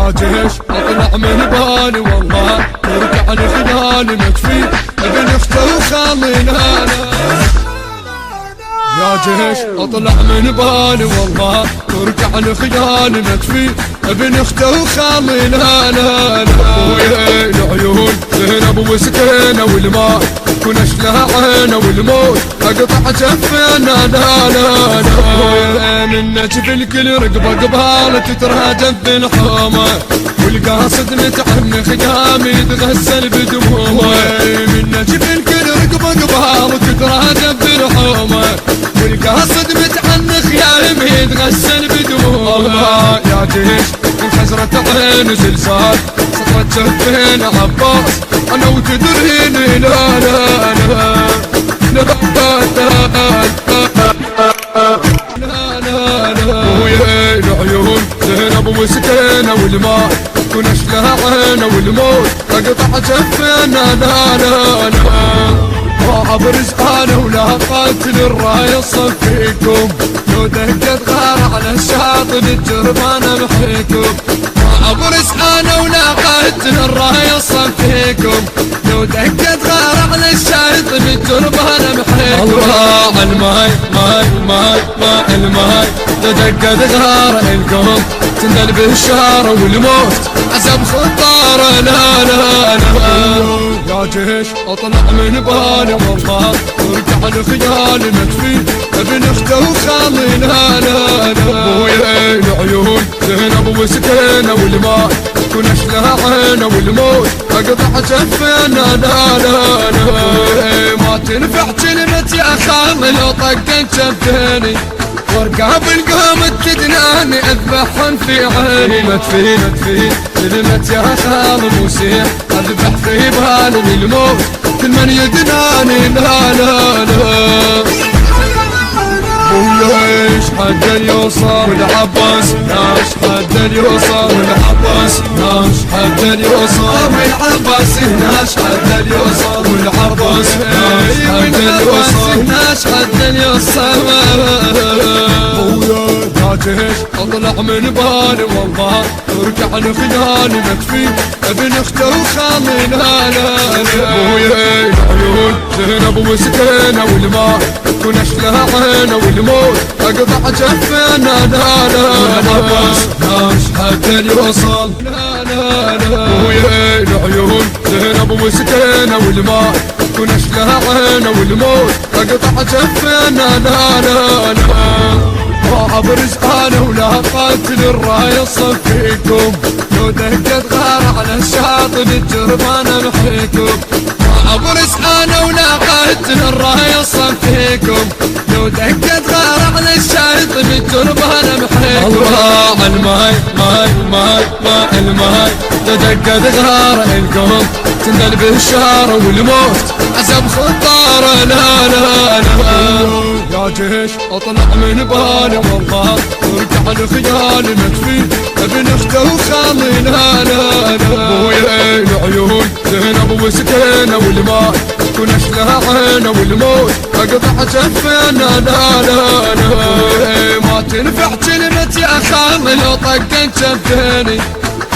يا جيش اطلع من بالي والله ترجع لخيالي مكفي ابن اخته وخالينا. يا جيش اطلع من بالي والله ترجع لخيالي مكفي ابن اخته وخالينا. ابويا العيون زينب وسكينه والماء كنش لها عينه والموت اقطع جفنا. ابويا من نجف الكل رقبه قبال تترهجف بالحومه والقاصد متعن خيامي يتغسل بدمومه. من نجف الكل رقبه قبال تترهجف بالحومه والقاصد متعن خيامي يتغسل بدمومه. يا جيش انحزرت عين زلزال سطرت جفين عباس انا وتدريني. لا لا لا ويا العيون زينب وسكينه والماء كنش لها عينه والموت اقطع جفنا. لا لا لا ما ابرز انا ولا قاتل الرايه صفيكم لو دقت غار على الشاطئ الجربان محيكم. ما ابرز انا ولا قاتل الرايه صفيكم لو دقت غار على الشاطئ الجربان محيكم. الله الماي ماي ماي ماي الماي لو دقت غار القوم تندل بالشارع والموت عزب خطاره. لا لا لا يا جيش اطلع من بالي والله ترجع لخيالي مكفي ابن اخته وخالينا. ابويا العيون زينب وسكينه والماء كنش لها عينه والموت اقطع جفنا. لا لا لا ما تنفع كلمه يا خامل طقت جفيني وارقى بالقوم تدناني اذبحهم في عيني. مدفين مدفين كلمة يا خال موسيح اذبح في بالي الموت كل من يدناني. لا لا لا ويش حد اليوصل والعباس ناش حد اليوصل والعباس ناش حد اليوصل والعباس ناش حد اليوصل والعباس ناش حد اليوصل ناش حد اليوصل. يا جيش اطلع من بالي والله ترجع لخيالي مكفي ابن اخته وخالينا. ابويا العيون زينب وسكينه والماء كنش لها عينه والموت اقطع جفنا. لا لا لا ناش حد اليوصل. لا لا لا ابويا العيون زينب وسكينه والماء كنش لها عينه والموت اقطع جفنا. لا لا لا ما ابرز انا ولا قاتل الرايه صفيكم لو دقت غار على الشاطئ الجربان محيكم. ما ابرز انا ولا قاتل الرايه صفيكم لو دقت غار على الشاطئ الجربان محيكم. الله الماي ماي ماي ماي الماي لو دقت غار القوم تندل بالشارع والموت عزب خطاره. لا لا لا يا جيش اطلع من بالي والله ترجع لخيالي مكفي ابن اخته وخالينا. ابويا العيون زينب وسكينه والماء كنش لها عينه والموت اقطع جفنا. لا لا لا ما تنفع كلمه يا خامل طقت جفيني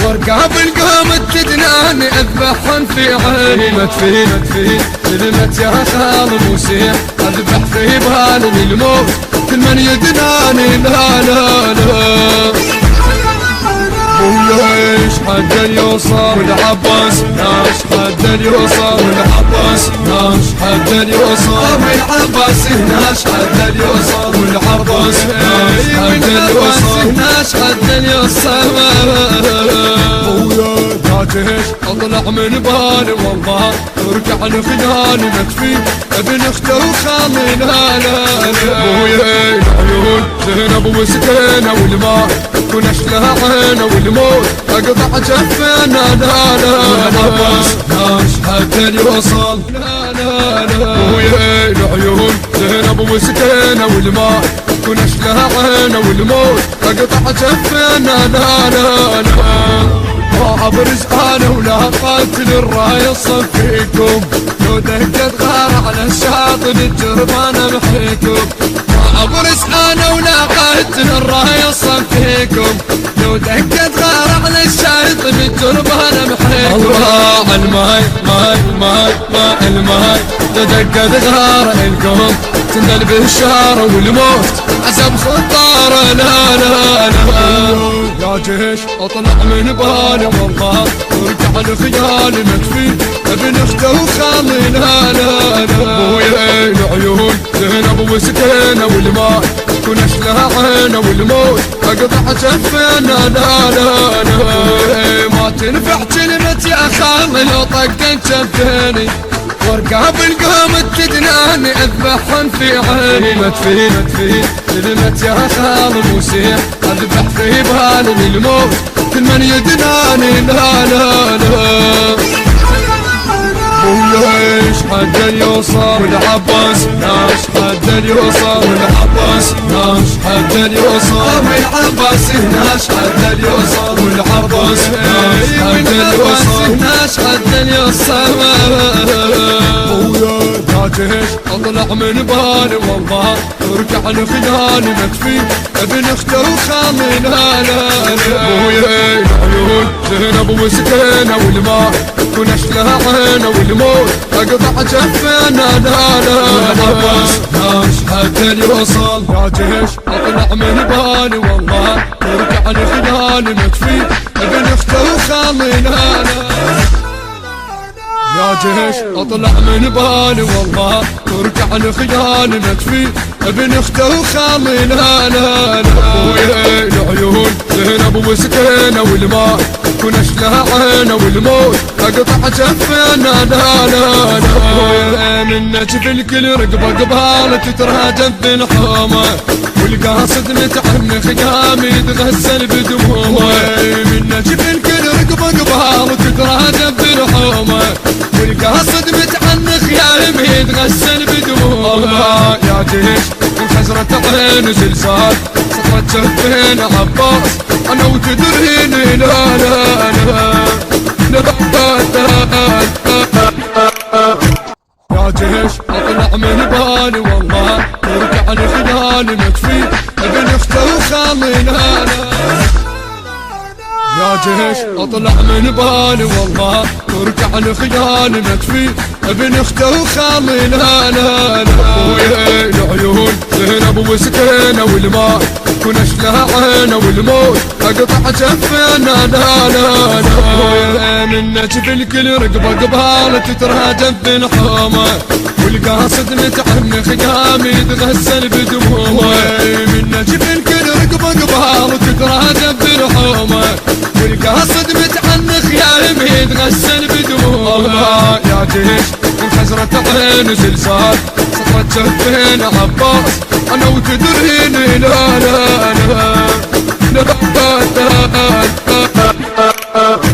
وارقى بالقوم تدناني اذبحهم في عيني. مدفين مدفين كلمة يا خال موسيح اذبح في بالي الموت كل من يدناني. لا لا لا ويش حد اليوصل والعباس ناش حد اليوصل والعباس ناش حد اليوصل والعباس ناش حد اليوصل والعباس ناش حد اليوصل ناش حد اليوصل. يا جيش اطلع من بالي والله ترجع لخيالي مكفي ابن اخته وخالينا. ابويا العيون زينب وسكينه والماء كنش لها عينه والموت اقطع جفنا. لا لا لا ناش حد اليوصل. لا لا لا ابويا العيون زينب وسكينه والماء كنش لها عينه والموت اقطع جفنا. لا لا لا ما ابرز انا ولا قاتل الرايه صفيكم لو دقت غار على الشاطئ الجربان محيكم. ما ابرز انا ولا قاتل الرايه صفيكم لو دقت غار على الشاطئ دربنا محيط الله الماي ماي ماي ماي الماي تدق غار القوم تنزل بالشارع والموت عزب خطاره لا لا لا يا جيش اطلع من بالي والله وارجع لخيالي مكفي ابن اخته وخالي لا لا لا ابويا العيون زينب وسكينه والماء كنش لها عينه والموت اقطع جفينا لا لا لا ما تنفع كلمة يا خالي لو طقت جفيني وارقى بالقوم تدناني اذبحهم في عيني مدفين كلمة يا خالي موسيح اذبح في بالي الموت كل من يدناني لا لا لا ويش حد يوصل والعباس ناش حد يوصل والعباس ناش حد يوصل والعباس ناش حد يوصل والعباس ناش حد يوصل يا جيش اطلع من بالي والله ارجع لخيالي مكفي ابن اخته وخالي لا لا لا ابويا العيون زينب وسكينه والماء كنش لها عينه والموت اقطع جفينا لا لا لا ناش حتى يوصل يا جيش اطلع من بالي والله ارجع لخيالي مكفي ابن اخته وخالي لا لا يا جيش اطلع من بالي والله ارجع لخيالي مكفي ابن اخته وخالي لا لا لا ابويا العيون زينب وسكينه والماء كنش لها عينه والموت اقطع جفينا لا لا لا منك في الكل رقبه قباله تتراجم في الحومه والقاصد متعن خيامي يتغسل بدمومه منك في الكل رقبه قباله تتراجم في الحومه والقاصد متعن خيامي يتغسل بدمومه يا جيش وخزرة عين زلزال سطرت جفين عباس انا وتدريني لا لا لا يا جيش اطلع من بالي والله ارجع لخيالي مكفي ابن اخته وخالي لا لا يا جيش اطلع من بالي والله ارجع لخيالي مكفي ابن اخته وخالي لا لا لا ابويا العيون زينب وسكينه والماء كنش لها عينه والموت اقطع جفينا لا لا لا منك في الكل رقبه قباله تتراجم في الحومه والقاصد متعن خيامي يتغسل بدمومه منك في الكل رقبه قباله تتراجم في الحومه والقاصد متعن خيامي يتغسل بدمومه يا جيش وخزرة عين زلزال سطرت جفين عباس انا وتدريني لا لا لا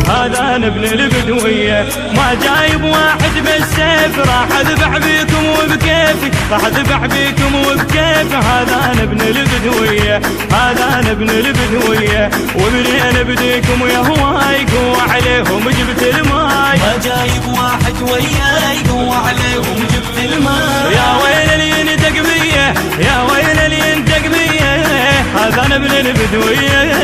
هذا انا ابن البدوية ما جايب واحد بالسيف راح اذبح بيكم وبكيفي راح اذبح بيكم وبكيفي هذا انا ابن البدوية هذا انا ابن البدوية ومنين بديكم يا هواي قوة عليهم جبت الماي ما جايب واحد وياي قوة عليهم جبت الماي يا ويل اللي ينتق بيه يا ويل اللي ينتق بيه هذا انا ابن البدوية